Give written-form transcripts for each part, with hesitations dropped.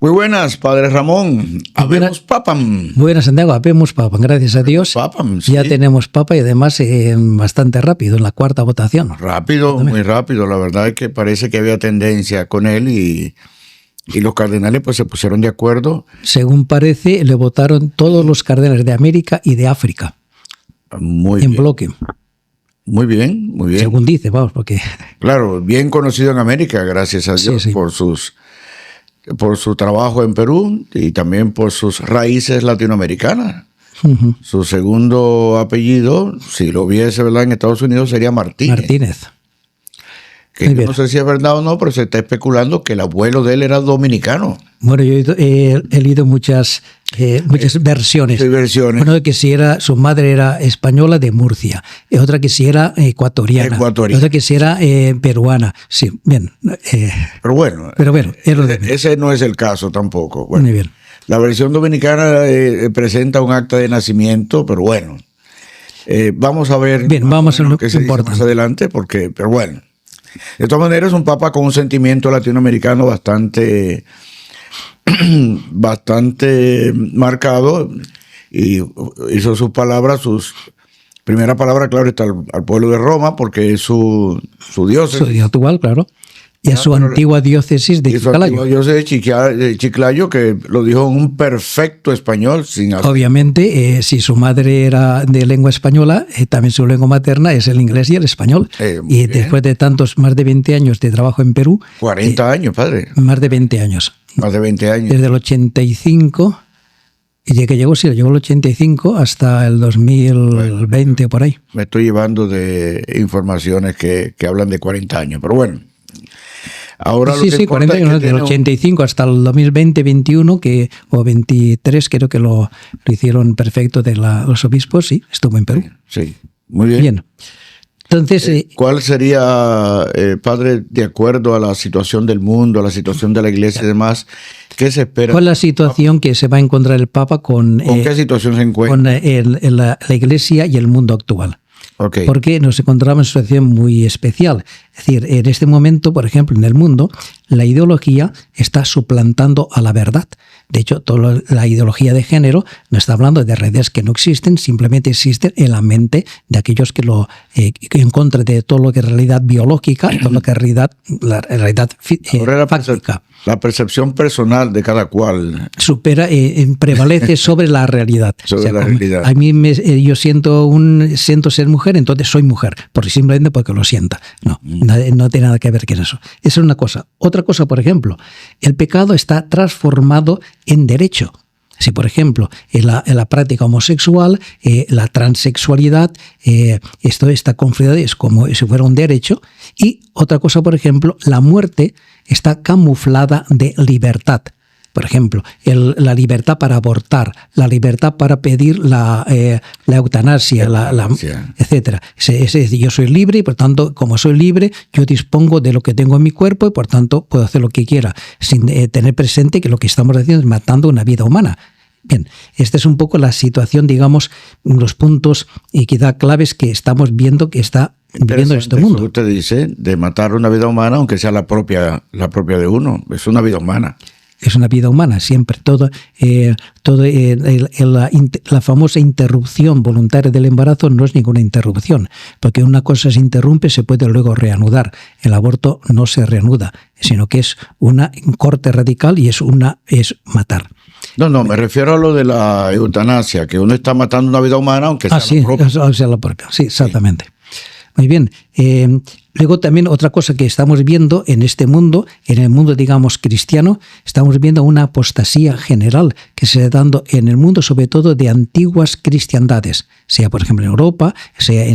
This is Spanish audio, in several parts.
Muy buenas, Padre Ramón. Habemos papam. Buenas, Santiago. Habemos papam. Gracias a Dios. Papam, sí. Ya tenemos papa y además bastante rápido en la cuarta votación. Rápido, muy rápido. La verdad es que parece que había tendencia con él y los cardenales pues se pusieron de acuerdo. Según parece, le votaron todos los cardenales de América y de África. Muy en bien. bloque. Muy bien, muy bien. Según dice, vamos, porque... Claro, bien conocido en América, gracias a Dios, Sí. por su trabajo en Perú y también por sus raíces latinoamericanas. Uh-huh. Su segundo apellido, si lo hubiese, ¿verdad?, en Estados Unidos, sería Martínez. Que yo no sé si es verdad o no, pero se está especulando que el abuelo de él era dominicano. Bueno, yo he leído muchas versiones. Sí, versiones. Uno de que si era, su madre era española de Murcia, otra que si era ecuatoriana, otra que si era peruana. Sí, bien. Pero bueno, ese no es el caso tampoco. Bueno, muy bien. La versión dominicana presenta un acta de nacimiento, pero bueno, vamos a ver. Bien, vamos a lo que se dice más adelante, pero bueno. De todas maneras, es un papa con un sentimiento latinoamericano bastante marcado y hizo sus palabras, primera palabra, claro, está al pueblo de Roma, porque es su diócesis. Su diócesis actual, claro. Y a su antigua diócesis de Chiclayo. Su antigua diócesis de Chiclayo, que lo dijo en un perfecto español. Obviamente, si su madre era de lengua española, también su lengua materna es el inglés y el español. Y después de más de 20 años de trabajo en Perú. 40 años, padre. Más de 20 años. Más de 20 años. Desde el 85, y que llegó el 85 hasta el 2020 por ahí. Me estoy llevando de informaciones que hablan de 40 años, pero bueno. Ahora sí, 40 años, del 85 hasta el 2020-21, o 23, creo que lo hicieron perfecto de los obispos, sí, estuvo en Perú. Sí, muy bien. Bien. Entonces, ¿cuál sería, padre, de acuerdo a la situación del mundo, a la situación de la iglesia y demás, qué se espera? ¿Cuál es la situación que se va a encontrar el Papa con qué situación se encuentra? Con la iglesia y el mundo actual? Okay. Porque nos encontramos en una situación muy especial. Es decir, en este momento, por ejemplo, en el mundo, la ideología está suplantando a la verdad. De hecho, toda la ideología de género no está hablando de redes que no existen, simplemente existen en la mente de aquellos que en contra de todo lo que es realidad biológica, todo lo que es la realidad fáctica. La percepción personal de cada cual prevalece sobre la realidad. Sobre la realidad. A mí yo siento ser mujer, entonces soy mujer, simplemente porque lo sienta. No tiene nada que ver con eso. Esa es una cosa. Otra cosa, por ejemplo, el pecado está transformado en derecho. Si, por ejemplo, en la práctica homosexual, la transexualidad, esto está configurado es como si fuera un derecho. Y otra cosa, por ejemplo, la muerte está camuflada de libertad. Por ejemplo, la libertad para abortar, la libertad para pedir la eutanasia, etcétera. Es decir, yo soy libre y, por tanto, como soy libre, yo dispongo de lo que tengo en mi cuerpo y, por tanto, puedo hacer lo que quiera, sin tener presente que lo que estamos haciendo es matando una vida humana. Bien, esta es un poco la situación, digamos, los puntos y quizá claves que estamos viendo que está viviendo en este mundo. Usted dice de matar una vida humana, aunque sea la propia de uno, es una vida humana. Es una vida humana, siempre. La famosa interrupción voluntaria del embarazo no es ninguna interrupción, porque una cosa se interrumpe, se puede luego reanudar. El aborto no se reanuda, sino que es un corte radical y es matar. No, me refiero a lo de la eutanasia, que uno está matando una vida humana, aunque sea la propia. Sea la propia, sí, exactamente. Sí. Muy bien. Luego también otra cosa que estamos viendo en este mundo, en el mundo, digamos, cristiano, estamos viendo una apostasía general que se está dando en el mundo, sobre todo de antiguas cristiandades, sea por ejemplo en Europa, sea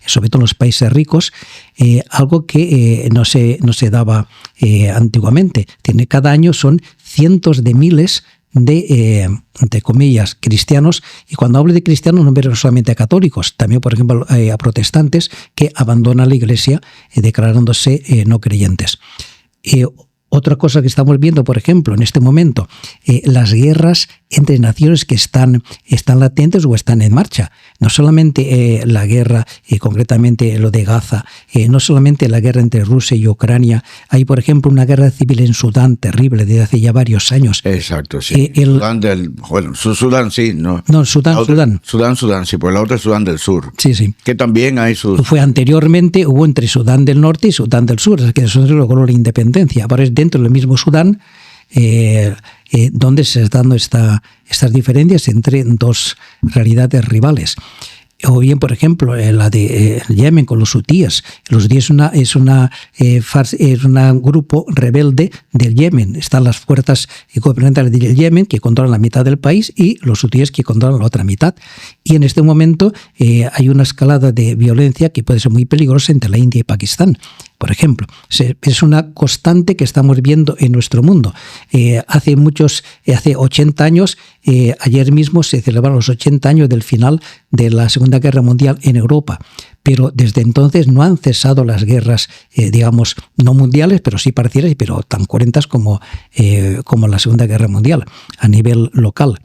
sobre todo en los países ricos, algo que no se daba antiguamente. Cada año son cientos de miles de, entre comillas, cristianos, y cuando hablo de cristianos no me refiero solamente a católicos, también, por ejemplo, a protestantes que abandonan la iglesia declarándose no creyentes. Otra cosa que estamos viendo, por ejemplo, en este momento, las guerras entre naciones que están latentes o están en marcha. No solamente la guerra, concretamente lo de Gaza, no solamente la guerra entre Rusia y Ucrania. Hay, por ejemplo, una guerra civil en Sudán terrible desde hace ya varios años. Exacto, sí. Sudán, sí. No, Sudán, sí, pues la otra es Sudán del Sur. Sí, sí. Que también hay sus... Fue anteriormente, hubo entre Sudán del Norte y Sudán del Sur, es que eso logró la independencia. Ahora es dentro del mismo Sudán donde se están dando estas diferencias entre dos realidades rivales. O bien, por ejemplo, la de Yemen con los hutíes. Los hutíes es un grupo rebelde del Yemen. Están las fuerzas gubernamentales del Yemen que controlan la mitad del país y los hutíes que controlan la otra mitad. Y en este momento hay una escalada de violencia que puede ser muy peligrosa entre la India y Pakistán. Por ejemplo, es una constante que estamos viendo en nuestro mundo. Hace 80 años, ayer mismo se celebraron los 80 años del final de la Segunda Guerra Mundial en Europa. Pero desde entonces no han cesado las guerras, digamos, no mundiales, pero sí parciales, pero tan cruentas como la Segunda Guerra Mundial a nivel local.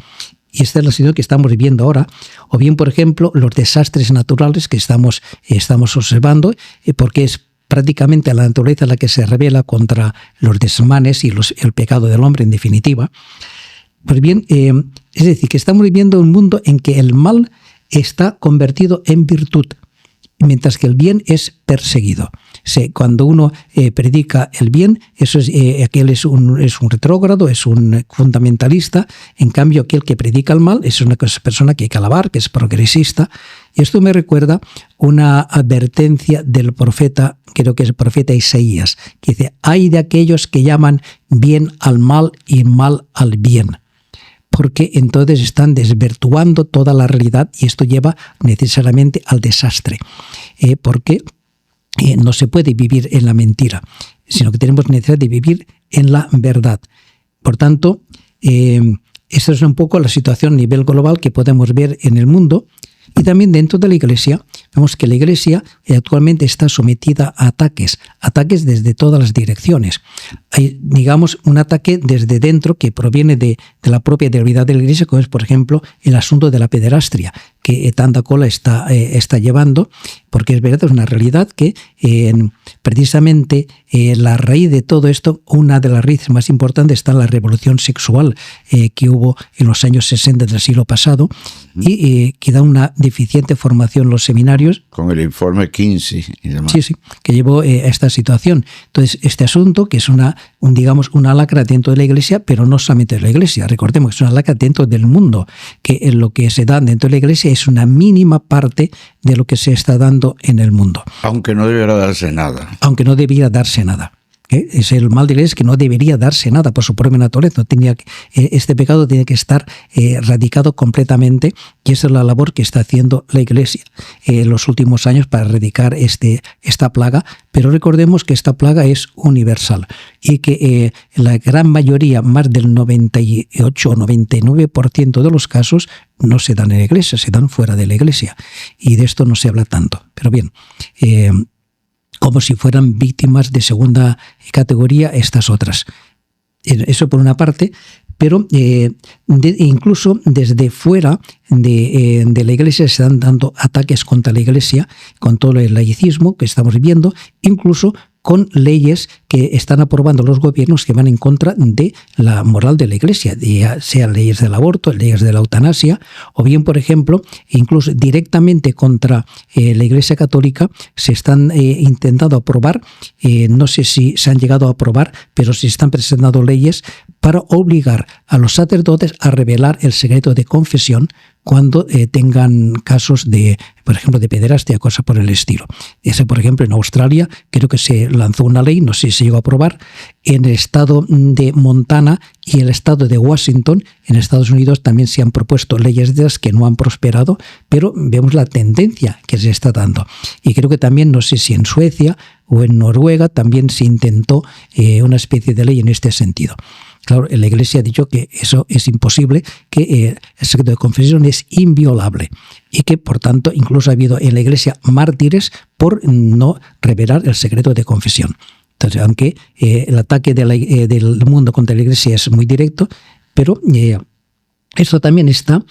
Y esta es la situación que estamos viviendo ahora. O bien, por ejemplo, los desastres naturales que estamos observando, porque es prácticamente la naturaleza la que se revela contra los desmanes y el pecado del hombre, en definitiva. Pues bien, es decir, que estamos viviendo un mundo en que el mal está convertido en virtud, mientras que el bien es perseguido. Cuando uno predica el bien, eso aquel es un retrógrado, es un fundamentalista. En cambio, aquel que predica el mal es una persona que hay que alabar, que es progresista. Y esto me recuerda una advertencia del profeta, creo que es el profeta Isaías, que dice: «Ay de aquellos que llaman bien al mal y mal al bien», porque entonces están desvirtuando toda la realidad y esto lleva necesariamente al desastre, porque no se puede vivir en la mentira, sino que tenemos necesidad de vivir en la verdad. Por tanto, esta es un poco la situación a nivel global que podemos ver en el mundo. Y también dentro de la Iglesia, vemos que la Iglesia actualmente está sometida a ataques desde todas las direcciones. Hay, digamos, un ataque desde dentro que proviene de la propia debilidad de la Iglesia, como es, por ejemplo, el asunto de la pederastia, que tanta cola está llevando, porque es verdad, es una realidad que precisamente la raíz de todo esto, una de las raíces más importantes está en la revolución sexual que hubo en los años 60 del siglo pasado y que da una deficiente formación en los seminarios. Con el informe Kinsey y demás. Sí, que llevó a esta situación. Entonces, este asunto, que es una lacra dentro de la Iglesia, pero no solamente de la Iglesia, recordemos que es una lacra dentro del mundo, que lo que se da dentro de la Iglesia es una mínima parte de lo que se está dando en el mundo. Aunque no debiera darse nada. Aunque no debiera darse nada. Es el mal de la Iglesia, que no debería darse nada por su propia naturaleza. Este pecado tiene que estar erradicado completamente, y esa es la labor que está haciendo la Iglesia en los últimos años para erradicar esta plaga. Pero recordemos que esta plaga es universal y que la gran mayoría, más del 98 o 99% de los casos, no se dan en la Iglesia, se dan fuera de la Iglesia. Y de esto no se habla tanto. Pero bien, como si fueran víctimas de segunda categoría estas otras. Eso por una parte, pero incluso desde fuera de la Iglesia se están dando ataques contra la Iglesia, con todo el laicismo que estamos viviendo, incluso con leyes que están aprobando los gobiernos que van en contra de la moral de la Iglesia, ya sean leyes del aborto, leyes de la eutanasia, o bien, por ejemplo, incluso directamente contra la Iglesia Católica se están intentando aprobar, no sé si se han llegado a aprobar, pero se están presentando leyes para obligar a los sacerdotes a revelar el secreto de confesión cuando tengan casos de, por ejemplo, de pederastia, cosas por el estilo. Por ejemplo, en Australia creo que se lanzó una ley, no sé si se llegó a aprobar, en el estado de Montana y el estado de Washington, en Estados Unidos, también se han propuesto leyes de esas que no han prosperado, pero vemos la tendencia que se está dando. Y creo que también, no sé si en Suecia o en Noruega, también se intentó una especie de ley en este sentido. Claro, la Iglesia ha dicho que eso es imposible, que el secreto de confesión es inviolable y que, por tanto, incluso ha habido en la Iglesia mártires por no revelar el secreto de confesión. Entonces, aunque el ataque del mundo contra la Iglesia es muy directo, pero Esto también está,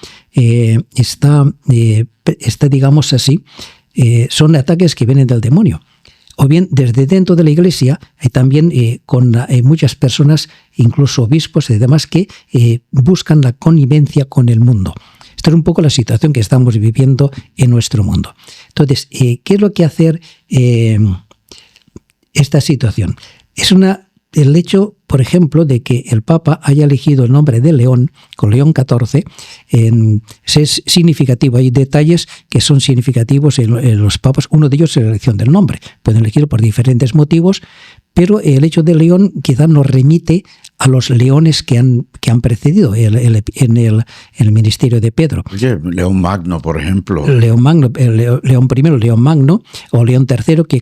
digamos así, son ataques que vienen del demonio. O bien desde dentro de la Iglesia hay también con muchas personas, incluso obispos y demás, que buscan la connivencia con el mundo. Esta es un poco la situación que estamos viviendo en nuestro mundo. Entonces, ¿qué es lo que hacer esta situación? Es el hecho, por ejemplo, de que el Papa haya elegido el nombre de León, con León XIV, es significativo. Hay detalles que son significativos en los papas. Uno de ellos es la elección del nombre. Pueden elegirlo por diferentes motivos, pero el hecho de León quizás nos remite a los leones que han precedido en el ministerio de Pedro. Oye, León Magno, por ejemplo. León Magno, León I, León Magno, o León III, que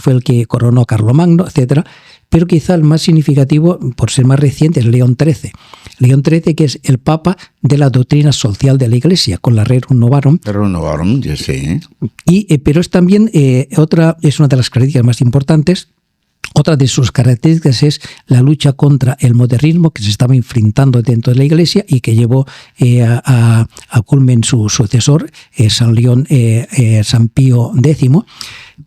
fue el que coronó a Carlomagno, etcétera. Pero quizá el más significativo, por ser más reciente, es León XIII. León XIII, que es el Papa de la doctrina social de la Iglesia, con la Rerum Novarum. Rerum Novarum, sí. Pero es también es una de las características más importantes. Otra de sus características es la lucha contra el modernismo que se estaba enfrentando dentro de la Iglesia y que llevó a culmen su sucesor, San Pío X.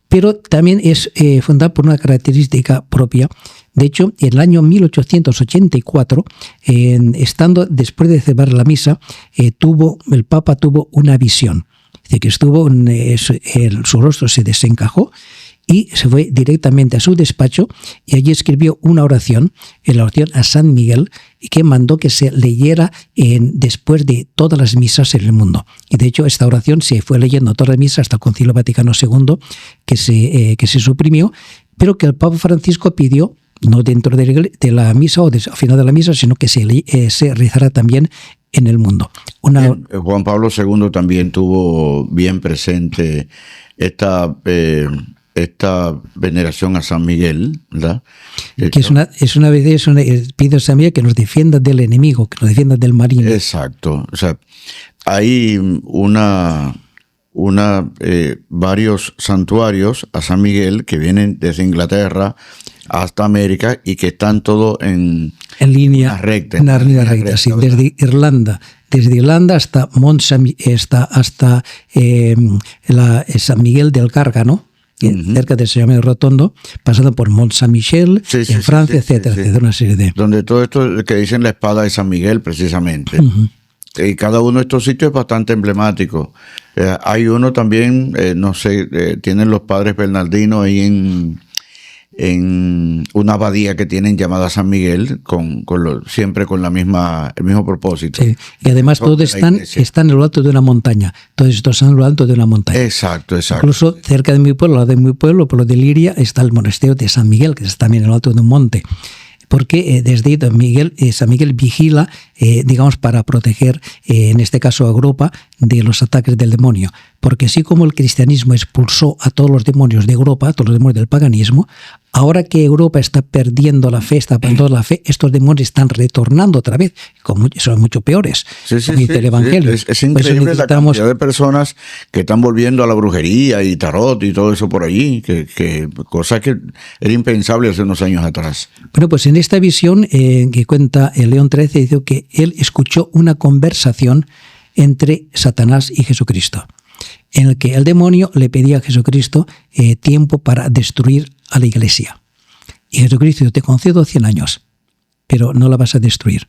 Pero también es fundada por una característica propia. De hecho, en el año 1884, estando después de celebrar la misa, el Papa tuvo una visión. Dice que su rostro se desencajó y se fue directamente a su despacho y allí escribió una oración, la oración a San Miguel, y que mandó que se leyera después de todas las misas en el mundo. Y de hecho esta oración se fue leyendo todas las misas hasta el Concilio Vaticano II, que se suprimió, pero que el Papa Francisco pidió, no dentro de la misa o al final de la misa, sino que se rezara también en el mundo. Juan Pablo II también tuvo bien presente esta veneración a San Miguel, ¿verdad? Que pide a San Miguel que nos defienda del enemigo, que nos defienda del maligno. Exacto. O sea, hay varios santuarios a San Miguel que vienen desde Inglaterra hasta América y que están todos en línea recta. En una línea recta, sí. Desde Irlanda hasta San Miguel del Gárgano, cerca de San Miguel Rotondo, pasando por Mont Saint-Michel, en Francia, etcétera. Una serie de... Donde todo esto que dicen la espada de San Miguel, precisamente. Y cada uno de estos sitios es bastante emblemático. Hay uno también, tienen los padres bernardinos ahí en una abadía que tienen llamada San Miguel, siempre con el mismo propósito. Sí. Y además todos están en lo alto de una montaña. Todos estos están en lo alto de una montaña. Exacto. Incluso cerca de mi pueblo, por lo de Liria, está el monasterio de San Miguel, que está también en lo alto de un monte. Porque desde ahí San Miguel vigila, para proteger, en este caso a Europa, de los ataques del demonio. Porque así como el cristianismo expulsó a todos los demonios de Europa, a todos los demonios del paganismo, ahora que Europa está perdiendo la fe, estos demonios están retornando otra vez, son mucho peores. Dice el Evangelio. Es increíble la cantidad de personas que están volviendo a la brujería y tarot y todo eso por allí, cosa que era impensable hace unos años atrás. Bueno, pues en esta visión que cuenta el León XIII, dice que él escuchó una conversación entre Satanás y Jesucristo, en el que el demonio le pedía a Jesucristo tiempo para destruir a la Iglesia. Y Jesucristo dijo: te concedo 100 años, pero no la vas a destruir.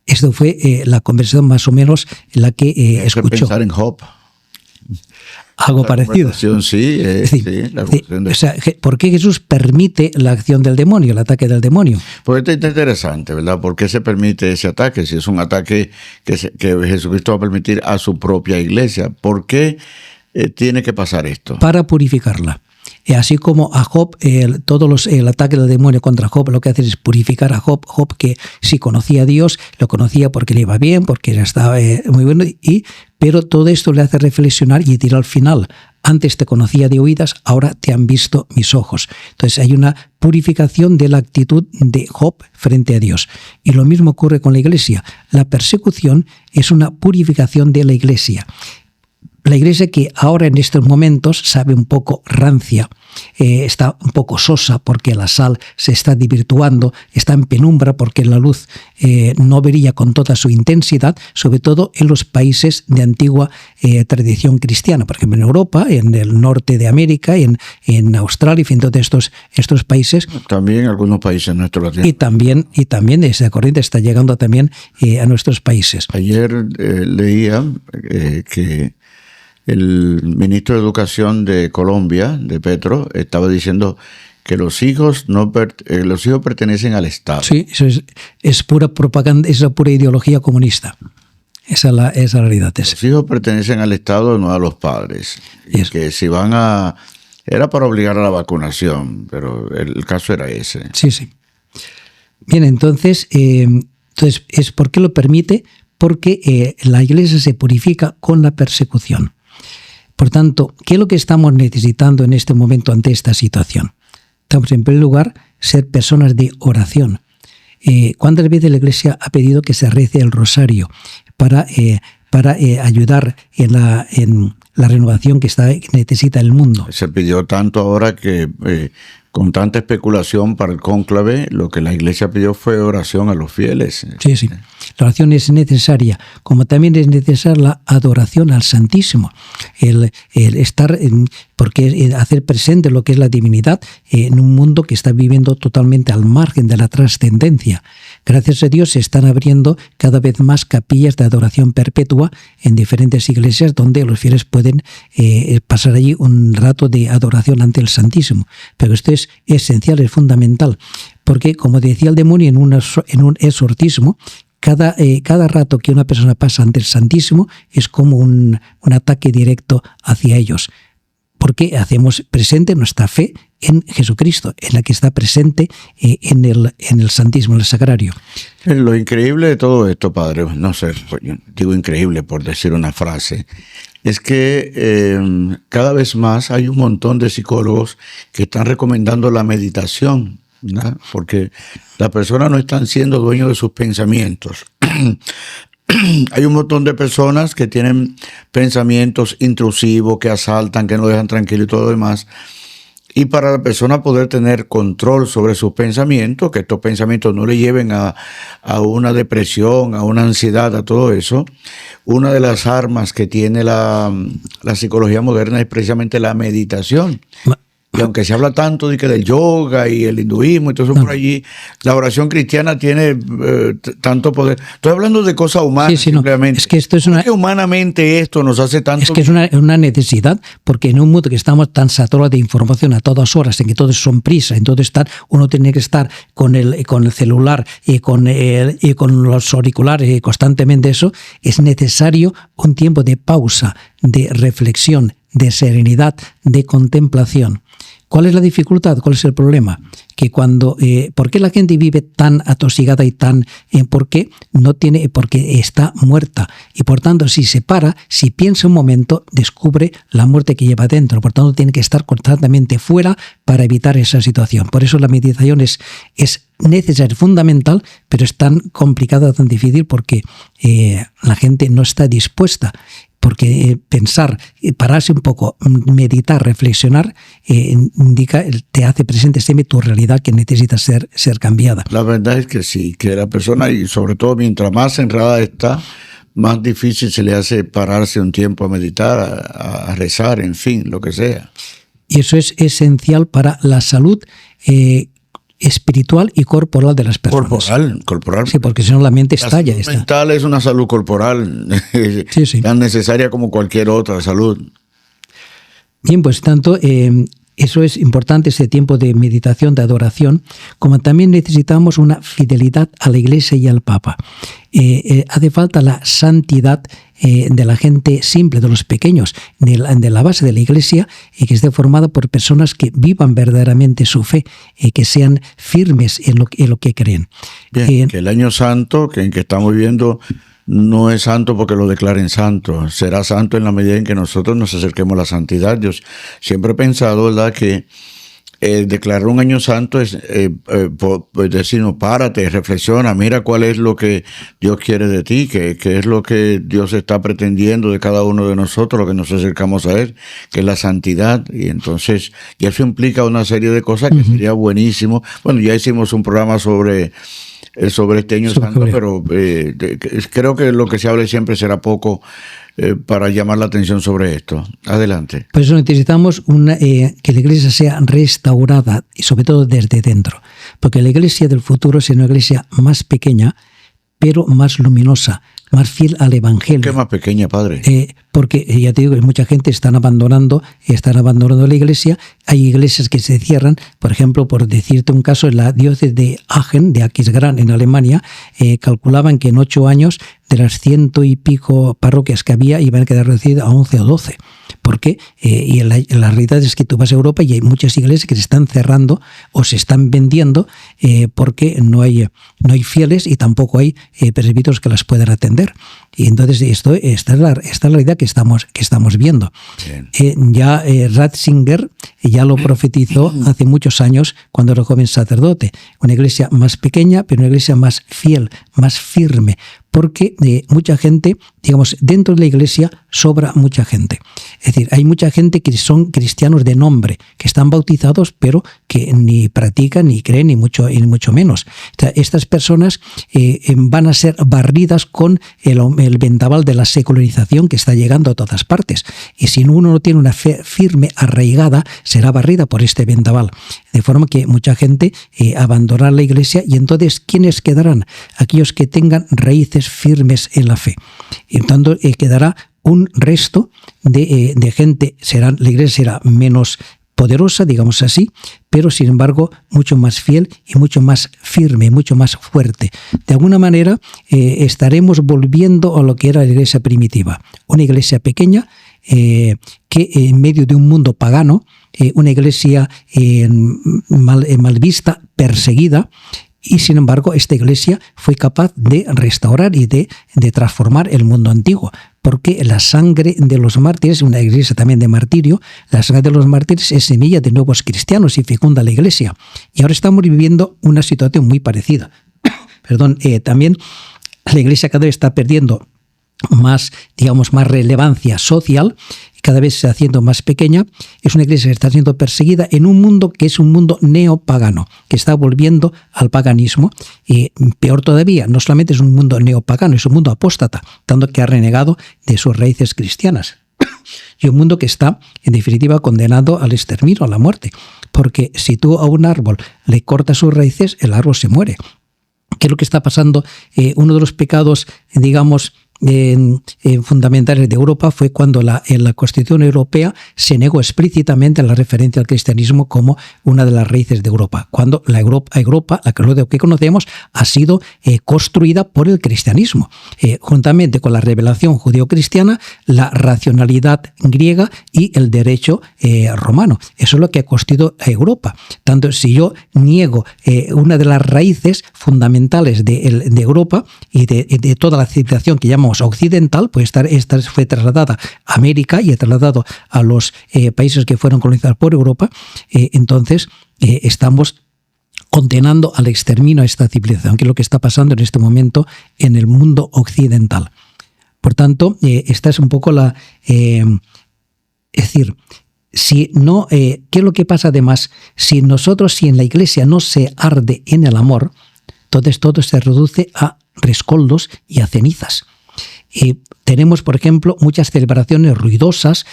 Esto fue la conversación más o menos en la que escuchó. Pensar en Job. Algo parecido. Sí. O sea, ¿por qué Jesús permite la acción del demonio, el ataque del demonio? Pues esto es interesante, ¿verdad? ¿Por qué se permite ese ataque? Si es un ataque que Jesucristo va a permitir a su propia iglesia, ¿por qué tiene que pasar esto? Para purificarla. Así como a Job, el ataque del demonio contra Job lo que hace es purificar a Job. Job, que sí conocía a Dios, lo conocía porque le iba bien, porque ya estaba muy bueno, pero todo esto le hace reflexionar y decir al final: antes te conocía de oídas, ahora te han visto mis ojos. Entonces hay una purificación de la actitud de Job frente a Dios. Y lo mismo ocurre con la Iglesia. La persecución es una purificación de la Iglesia. la Iglesia, que ahora en estos momentos sabe un poco rancia, está un poco sosa porque la sal se está desvirtuando, está en penumbra porque la luz no brilla con toda su intensidad, sobre todo en los países de antigua tradición cristiana, por ejemplo en Europa, en el norte de América, en Australia, en fin, todos estos países. También algunos países nuestros. Y también esa corriente está llegando también a nuestros países. Ayer leía que el ministro de Educación de Colombia, de Petro, estaba diciendo que los hijos pertenecen al Estado. Sí, eso es pura propaganda, es la pura ideología comunista. Esa es la realidad. Los hijos pertenecen al Estado, no a los padres. Y que si van a... Era para obligar a la vacunación, pero el caso era ese. Sí, sí. Bien, entonces ¿es por qué lo permite? Porque la Iglesia se purifica con la persecución. Por tanto, ¿qué es lo que estamos necesitando en este momento ante esta situación? Estamos, en primer lugar, ser personas de oración. ¿Cuántas veces la Iglesia ha pedido que se rece el rosario para ayudar en la renovación que necesita el mundo? Se pidió tanto ahora que con tanta especulación para el cónclave, lo que la Iglesia pidió fue oración a los fieles. Sí, sí. La oración es necesaria, como también es necesaria la adoración al Santísimo, el estar, porque hacer presente lo que es la divinidad en un mundo que está viviendo totalmente al margen de la trascendencia. Gracias a Dios se están abriendo cada vez más capillas de adoración perpetua en diferentes iglesias donde los fieles pueden pasar allí un rato de adoración ante el Santísimo. Pero esto es esencial, es fundamental, porque como decía el demonio en un exorcismo, cada rato que una persona pasa ante el Santísimo es como un ataque directo hacia ellos, porque hacemos presente nuestra fe en Jesucristo, en la que está presente en el Santísimo, en el Sagrario. Lo increíble de todo esto, padre, no sé, digo increíble por decir una frase, es que cada vez más hay un montón de psicólogos que están recomendando la meditación, ¿no? Porque las personas no están siendo dueños de sus pensamientos. Hay un montón de personas que tienen pensamientos intrusivos, que asaltan, que no dejan tranquilo y todo lo demás. Y para la persona poder tener control sobre sus pensamientos, que estos pensamientos no le lleven a una depresión, a una ansiedad, a todo eso, una de las armas que tiene la psicología moderna es precisamente la meditación. Y aunque se habla tanto de que del yoga y el hinduismo y todo eso por allí, la oración cristiana tiene tanto poder. Estoy hablando de cosas humanas, sí, simplemente. No. Es que esto es que humanamente esto nos hace tanto... Es que es una necesidad, porque en un mundo que estamos tan saturados de información a todas horas, en que todos son prisa, en todo estar, uno tiene que estar con el celular y con los auriculares constantemente, eso, es necesario un tiempo de pausa, de reflexión, de serenidad, de contemplación. ¿Cuál es la dificultad? ¿Cuál es el problema? Que ¿por qué la gente vive tan atosigada y tan... Porque está muerta. Y por tanto, si se para, si piensa un momento, descubre la muerte que lleva dentro. Por tanto, tiene que estar constantemente fuera para evitar esa situación. Por eso la meditación es necesaria, fundamental, pero es tan complicada, tan difícil, porque la gente no está dispuesta. Porque pensar, pararse un poco, meditar, reflexionar, te hace presente siempre tu realidad que necesita ser cambiada. La verdad es que sí, que la persona, y sobre todo mientras más enredada está, más difícil se le hace pararse un tiempo a meditar, a rezar, en fin, lo que sea. Y eso es esencial para la salud espiritual y corporal de las personas. Corporal. Sí, porque si no la mente estalla. La salud mental es una salud corporal, sí. Tan necesaria como cualquier otra salud. Bien, pues tanto eso es importante, ese tiempo de meditación, de adoración, como también necesitamos una fidelidad a la Iglesia y al Papa. Hace falta la santidad de la gente simple, de los pequeños, de la base de la Iglesia, que esté formada por personas que vivan verdaderamente su fe, que sean firmes en lo que creen. Bien, que el año santo en que estamos viviendo no es santo porque lo declaren santo, será santo en la medida en que nosotros nos acerquemos a la santidad. Yo siempre he pensado, ¿verdad?, que declarar un año santo es decirnos, párate, reflexiona, mira cuál es lo que Dios quiere de ti, qué es lo que Dios está pretendiendo de cada uno de nosotros, lo que nos acercamos a Él, que es la santidad. Y entonces, y eso implica una serie de cosas que sería buenísimo. Bueno, ya hicimos un programa sobre este año santo, pero creo que lo que se hable siempre será poco para llamar la atención sobre esto. Adelante. Por eso necesitamos que la iglesia sea restaurada, y sobre todo desde dentro, porque la iglesia del futuro será una iglesia más pequeña, pero más luminosa, más fiel al Evangelio. ¿Qué más pequeña, padre? Porque ya te digo que mucha gente están abandonando la iglesia. Hay iglesias que se cierran. Por ejemplo, por decirte un caso, en la diócesis de Aachen, de Aquisgrán, en Alemania, calculaban que en 8 años de las 100 y pico parroquias que había iban a quedar reducidas a 11 o 12. ¿Por qué? Y la realidad es que tú vas a Europa y hay muchas iglesias que se están cerrando o se están vendiendo porque no hay fieles y tampoco hay presbíteros que las puedan atender. Y entonces esta es la realidad que estamos viendo. Ya Ratzinger ya lo profetizó hace muchos años cuando era joven sacerdote. Una iglesia más pequeña, pero una iglesia más fiel, más firme. Porque mucha gente, digamos, dentro de la iglesia sobra mucha gente. Es decir, hay mucha gente que son cristianos de nombre, que están bautizados, pero que ni practican, ni creen, ni mucho menos. O sea, estas personas van a ser barridas con el vendaval de la secularización que está llegando a todas partes. Y si uno no tiene una fe firme, arraigada, será barrida por este vendaval. De forma que mucha gente abandonará la iglesia, y entonces, ¿quiénes quedarán? Aquellos que tengan raíces firmes en la fe. Y tanto quedará un resto de gente, la iglesia será menos poderosa, digamos así, pero sin embargo mucho más fiel y mucho más firme, mucho más fuerte. De alguna manera estaremos volviendo a lo que era la iglesia primitiva, una iglesia pequeña que en medio de un mundo pagano, una iglesia mal vista, perseguida. Y sin embargo, esta iglesia fue capaz de restaurar y de transformar el mundo antiguo, porque la sangre de los mártires, una iglesia también de martirio, la sangre de los mártires es semilla de nuevos cristianos y fecunda la iglesia. Y ahora estamos viviendo una situación muy parecida. También la iglesia cada vez está perdiendo más relevancia social, cada vez se está haciendo más pequeña. Es una iglesia que está siendo perseguida en un mundo que es un mundo neopagano, que está volviendo al paganismo. Y peor todavía, no solamente es un mundo neopagano, es un mundo apóstata, tanto que ha renegado de sus raíces cristianas. Y un mundo que está, en definitiva, condenado al exterminio, a la muerte. Porque si tú a un árbol le cortas sus raíces, el árbol se muere. ¿Qué es lo que está pasando? Uno de los pecados, fundamentales de Europa fue cuando en la Constitución Europea se negó explícitamente la referencia al cristianismo como una de las raíces de Europa, cuando la Europa que conocemos ha sido construida por el cristianismo, juntamente con la revelación judeo-cristiana, la racionalidad griega y el derecho romano. Eso es lo que ha constituido a Europa. Tanto si yo niego una de las raíces fundamentales de Europa y de toda la civilización que llamamos occidental, pues esta fue trasladada a América y trasladado a los países que fueron colonizados por Europa, entonces estamos condenando al exterminio a esta civilización, que es lo que está pasando en este momento en el mundo occidental. Por tanto, esta es un poco es decir, si no, ¿qué es lo que pasa además? Si en la iglesia no se arde en el amor, entonces todo se reduce a rescoldos y a cenizas. Tenemos, por ejemplo, muchas celebraciones ruidosas,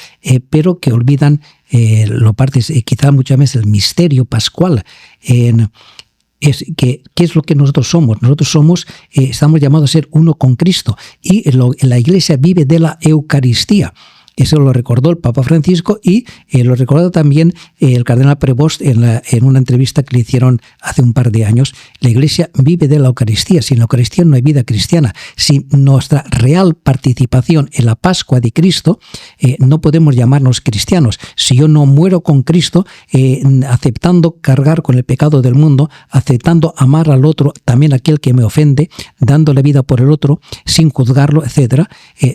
pero que olvidan quizá muchas veces el misterio pascual. ¿Qué es lo que nosotros somos? Nosotros estamos llamados a ser uno con Cristo, y la iglesia vive de la Eucaristía. Eso lo recordó el Papa Francisco y lo recordó también el cardenal Prevost en una entrevista que le hicieron hace un par de años. La Iglesia vive de la Eucaristía. Sin la Eucaristía no hay vida cristiana. Sin nuestra real participación en la Pascua de Cristo, no podemos llamarnos cristianos. Si yo no muero con Cristo, aceptando cargar con el pecado del mundo, aceptando amar al otro, también aquel que me ofende, dando la vida por el otro, sin juzgarlo, etc.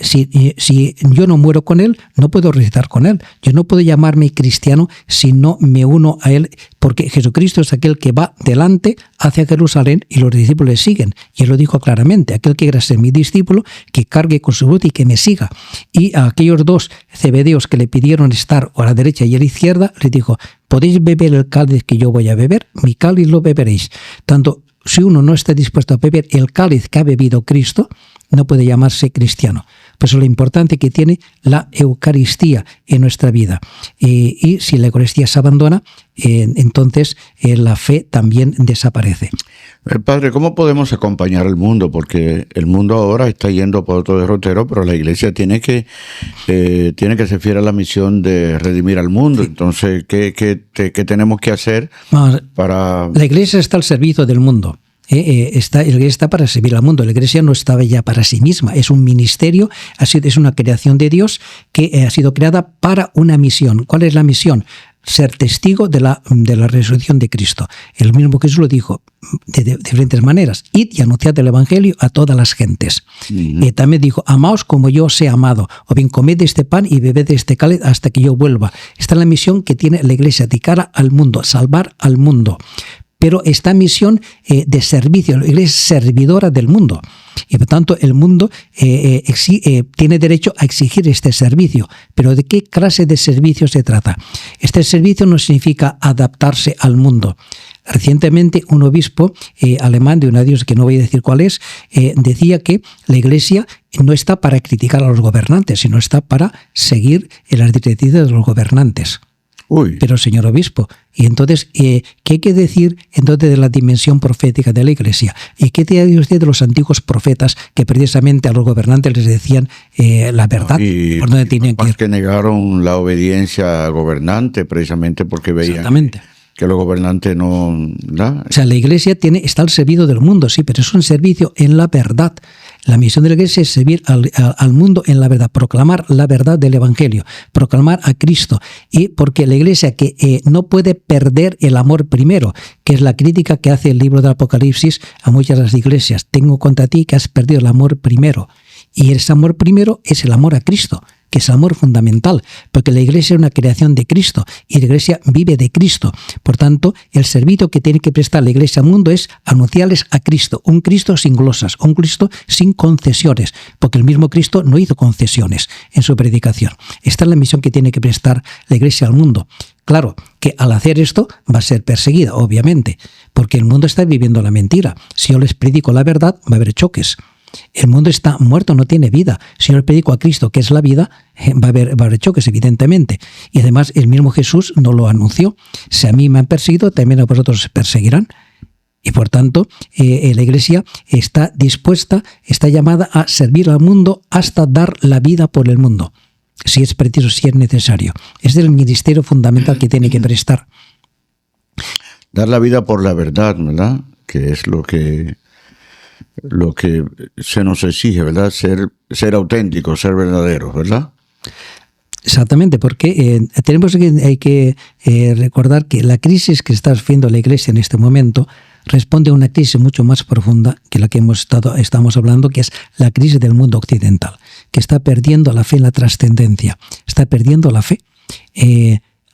Si yo no muero con él, Él, no puedo recitar con Él. Yo no puedo llamarme cristiano si no me uno a Él, porque Jesucristo es aquel que va delante hacia Jerusalén y los discípulos le siguen. Y Él lo dijo claramente: aquel que quiera ser mi discípulo, que cargue con su cruz y que me siga. Y a aquellos dos cebedeos que le pidieron estar a la derecha y a la izquierda, les dijo: podéis beber el cáliz que yo voy a beber, mi cáliz lo beberéis. Tanto si uno no está dispuesto a beber el cáliz que ha bebido Cristo, no puede llamarse cristiano. Por eso lo importante que tiene la Eucaristía en nuestra vida. Y si la Eucaristía se abandona, entonces la fe también desaparece. Padre, ¿cómo podemos acompañar al mundo? Porque el mundo ahora está yendo por otro derrotero, pero la Iglesia tiene que ser fiel a la misión de redimir al mundo. Entonces, ¿qué tenemos que hacer para...? La Iglesia está al servicio del mundo. La Iglesia está para servir al mundo. La Iglesia no estaba ya para sí misma. Es un ministerio, es una creación de Dios que ha sido creada para una misión. ¿Cuál es la misión? Ser testigo de la resurrección de Cristo. El mismo Jesús lo dijo de diferentes maneras: id y anunciad el Evangelio a todas las gentes. También dijo: amaos como yo os he amado, o bien comed de este pan y bebed de este cáliz hasta que yo vuelva. Esta es la misión que tiene la Iglesia de cara al mundo, salvar al mundo. Pero esta misión de servicio, la Iglesia es servidora del mundo. Y por tanto el mundo tiene derecho a exigir este servicio. Pero ¿de qué clase de servicio se trata? Este servicio no significa adaptarse al mundo. Recientemente un obispo alemán de una diócesis que no voy a decir cuál es, decía que la Iglesia no está para criticar a los gobernantes, sino está para seguir las directrices de los gobernantes. Uy. Pero, señor obispo, y entonces, ¿qué hay que decir entonces de la dimensión profética de la Iglesia? ¿Y qué te dice usted de los antiguos profetas que precisamente a los gobernantes les decían la verdad? Y por dónde tenían que ir. Que negaron la obediencia al gobernante precisamente porque veían que los gobernantes no... ¿no? O sea, la Iglesia está al servicio del mundo, sí, pero es un servicio en la verdad. La misión de la Iglesia es servir al mundo en la verdad, proclamar la verdad del Evangelio, proclamar a Cristo. Y porque la Iglesia que no puede perder el amor primero, que es la crítica que hace el libro del Apocalipsis a muchas de las iglesias. Tengo contra ti que has perdido el amor primero. Y ese amor primero es el amor a Cristo, que es amor fundamental, porque la Iglesia es una creación de Cristo y la Iglesia vive de Cristo. Por tanto, el servicio que tiene que prestar la Iglesia al mundo es anunciarles a Cristo, un Cristo sin glosas, un Cristo sin concesiones, porque el mismo Cristo no hizo concesiones en su predicación. Esta es la misión que tiene que prestar la Iglesia al mundo. Claro que al hacer esto va a ser perseguida, obviamente, porque el mundo está viviendo la mentira. Si yo les predico la verdad, va a haber choques. El mundo está muerto, no tiene vida. Si yo le predico a Cristo, que es la vida, va a haber choques, evidentemente. Y además el mismo Jesús no lo anunció. Si a mí me han perseguido, también a vosotros os perseguirán. Y por tanto, la Iglesia está dispuesta, está llamada a servir al mundo hasta dar la vida por el mundo. Si es preciso, si es necesario. Es el ministerio fundamental que tiene que prestar. Dar la vida por la verdad, ¿verdad? Que es lo que se nos exige, ¿verdad? Ser auténticos, ser verdaderos, ¿verdad? Exactamente, porque hay que recordar que la crisis que está viviendo la Iglesia en este momento responde a una crisis mucho más profunda que la que estamos hablando, que es la crisis del mundo occidental, que está perdiendo la fe en la trascendencia, está perdiendo la fe.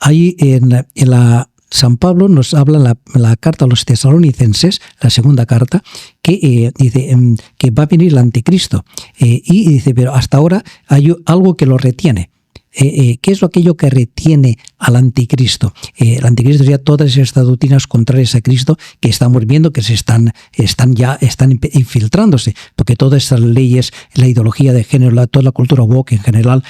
Ahí en la San Pablo nos habla la carta a los tesalonicenses, la segunda carta, que dice que va a venir el anticristo. Y dice, pero hasta ahora hay algo que lo retiene. ¿Qué es aquello que retiene al anticristo? El anticristo sería todas estas doctrinas contrarias a Cristo que estamos viendo que están infiltrándose, porque todas estas leyes, la ideología de género, toda la cultura woke en general,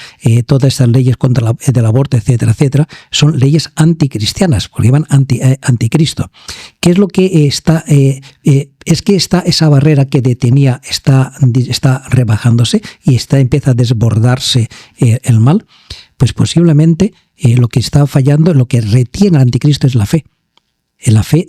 todas estas leyes contra el aborto, etcétera, etcétera, son leyes anticristianas, porque van anticristo. ¿Qué es lo que está? Es que esa barrera que detenía está rebajándose y empieza a desbordarse el mal. Pues posiblemente lo que está fallando, lo que retiene al anticristo es la fe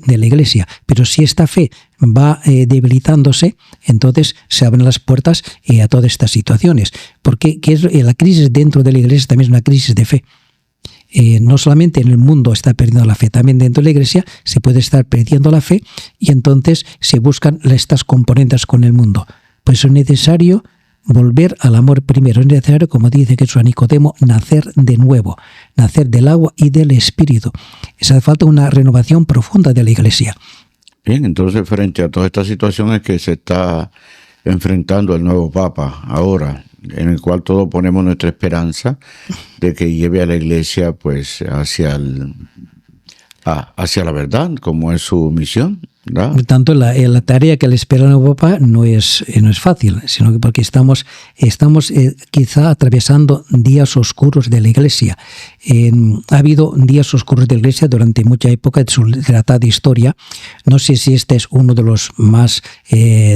de la Iglesia. Pero si esta fe va debilitándose, entonces se abren las puertas a todas estas situaciones. Porque la crisis dentro de la Iglesia también es una crisis de fe. No solamente en el mundo está perdiendo la fe, también dentro de la Iglesia se puede estar perdiendo la fe y entonces se buscan estas componentes con el mundo. Pues es necesario volver al amor primero. Es necesario, como dice Jesús a Nicodemo, nacer de nuevo, nacer del agua y del Espíritu. Hace falta una renovación profunda de la Iglesia. Bien, entonces frente a todas estas situaciones que se está enfrentando el nuevo Papa ahora, en el cual todos ponemos nuestra esperanza de que lleve a la Iglesia pues hacia la verdad, como es su misión, ¿verdad? Por tanto, la tarea que le espera al nuevo Papa no es fácil, sino que porque estamos quizá atravesando días oscuros de la Iglesia. Ha habido días oscuros de la Iglesia durante mucha época de su dilatada historia. No sé si este es uno de los más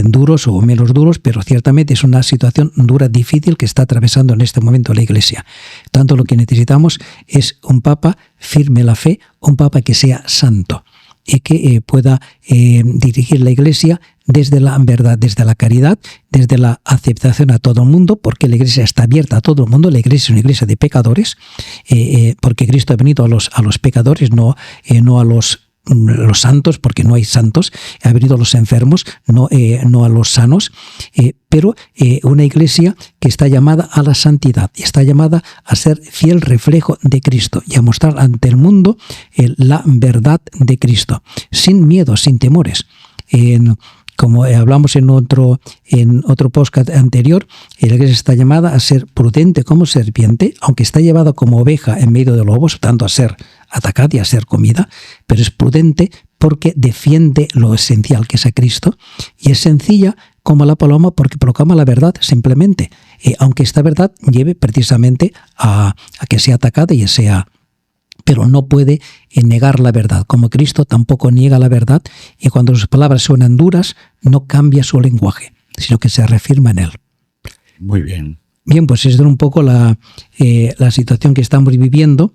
duros o menos duros, pero ciertamente es una situación dura, difícil que está atravesando en este momento la Iglesia. Tanto lo que necesitamos es un Papa firme en la fe, un Papa que sea santo y que pueda dirigir la Iglesia desde la verdad, desde la caridad, desde la aceptación a todo el mundo, porque la Iglesia está abierta a todo el mundo. La Iglesia es una Iglesia de pecadores, porque Cristo ha venido a los pecadores, no a los santos, porque no hay santos. Ha venido a los enfermos, no a los sanos, pero una Iglesia que está llamada a la santidad y está llamada a ser fiel reflejo de Cristo y a mostrar ante el mundo la verdad de Cristo, sin miedo, sin temores. Como hablamos en otro podcast anterior, la Iglesia está llamada a ser prudente como serpiente, aunque está llevada como oveja en medio de lobos, tanto a ser atacada y a ser comida, pero es prudente porque defiende lo esencial que es a Cristo, y es sencilla como la paloma porque proclama la verdad simplemente, aunque esta verdad lleve precisamente a que sea atacada y sea... Pero no puede negar la verdad, como Cristo tampoco niega la verdad, y cuando sus palabras suenan duras, no cambia su lenguaje, sino que se reafirma en él. Muy bien. Bien, pues es un poco la situación que estamos viviendo.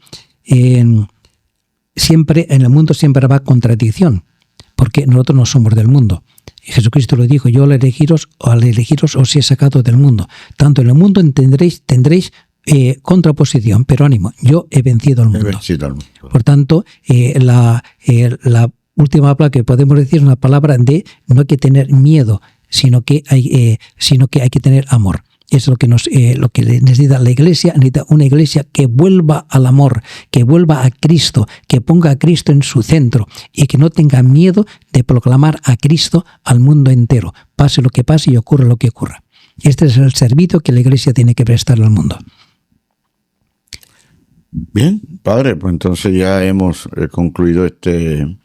Siempre en el mundo siempre habrá contradicción, porque nosotros no somos del mundo. Y Jesucristo lo dijo: yo al elegiros os he sacado del mundo. Tanto en el mundo tendréis contraposición, pero ánimo, yo he vencido al mundo. Por tanto, la última palabra que podemos decir es una palabra de no hay que tener miedo, sino que hay que tener amor. Es lo que necesita la Iglesia. Necesita una Iglesia que vuelva al amor, que vuelva a Cristo, que ponga a Cristo en su centro y que no tenga miedo de proclamar a Cristo al mundo entero, pase lo que pase y ocurra lo que ocurra. Este es el servicio que la Iglesia tiene que prestar al mundo. Bien, padre, pues entonces ya hemos concluido este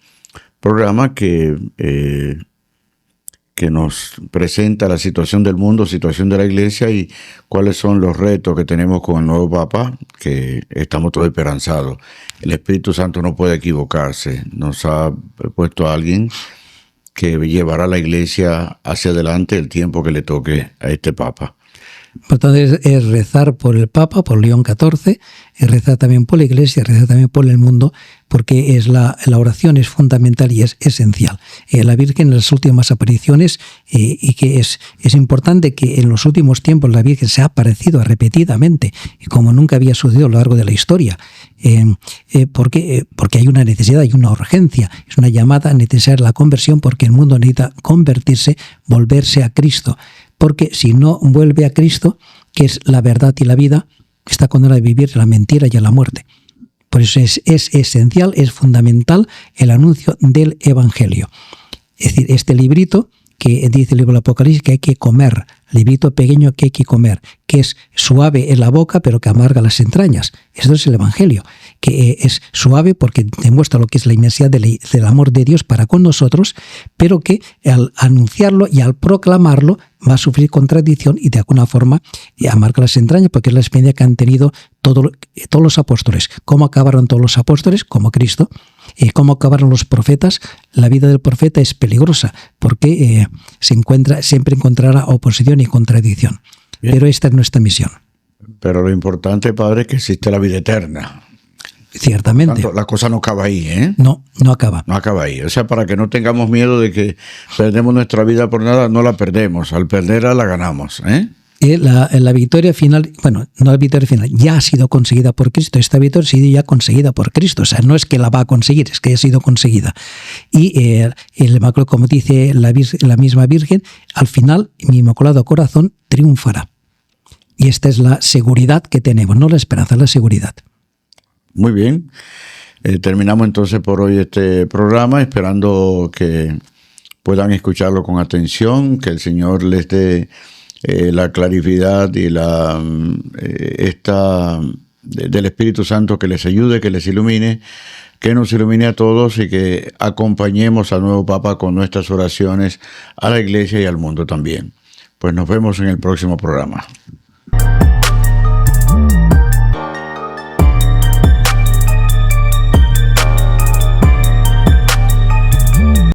programa que nos presenta la situación del mundo, situación de la Iglesia y cuáles son los retos que tenemos con el nuevo Papa, que estamos todos esperanzados. El Espíritu Santo no puede equivocarse. Nos ha puesto a alguien que llevará a la Iglesia hacia adelante el tiempo que le toque a este Papa. Por tanto, es rezar por el Papa, por León XIV, es rezar también por la Iglesia, rezar también por el mundo, porque la oración es fundamental y es esencial. La Virgen en las últimas apariciones, y que es importante que en los últimos tiempos la Virgen se ha aparecido repetidamente, como nunca había sucedido a lo largo de la historia, porque hay una necesidad, hay una urgencia, es una llamada necesaria a la conversión, porque el mundo necesita convertirse, volverse a Cristo. Porque si no vuelve a Cristo, que es la verdad y la vida, está condenado a vivir la mentira y a la muerte. Por eso es esencial, es fundamental el anuncio del Evangelio. Es decir, este librito que dice el libro del Apocalipsis que hay que comer, librito pequeño que hay que comer, que es suave en la boca pero que amarga las entrañas. Esto es el Evangelio, que es suave porque demuestra lo que es la inmensidad del amor de Dios para con nosotros, pero que al anunciarlo y al proclamarlo va a sufrir contradicción y de alguna forma amarga las entrañas, porque es la experiencia que han tenido todos los apóstoles. ¿Cómo acabaron todos los apóstoles? Como Cristo. ¿Cómo acabaron los profetas? La vida del profeta es peligrosa porque siempre encontrará oposición y contradicción. Bien. Pero esta es nuestra misión. Pero lo importante, padre, es que existe la vida eterna. Ciertamente. Tanto, la cosa no acaba ahí, ¿eh? No acaba. No acaba ahí. O sea, para que no tengamos miedo de que perdemos nuestra vida por nada, no la perdemos. Al perderla la ganamos, ¿eh? La victoria final, bueno, no la victoria final, ya ha sido conseguida por Cristo. Esta victoria ha sido ya conseguida por Cristo. O sea, no es que la va a conseguir, es que ya ha sido conseguida. Y el Inmaculado, como dice la misma Virgen, al final mi Inmaculado Corazón triunfará. Y esta es la seguridad que tenemos, no la esperanza, la seguridad. Muy bien. Terminamos entonces por hoy este programa, esperando que puedan escucharlo con atención, que el Señor les dé la claridad y del Espíritu Santo, que les ayude, que les ilumine, que nos ilumine a todos y que acompañemos al nuevo Papa con nuestras oraciones a la Iglesia y al mundo también. Pues nos vemos en el próximo programa.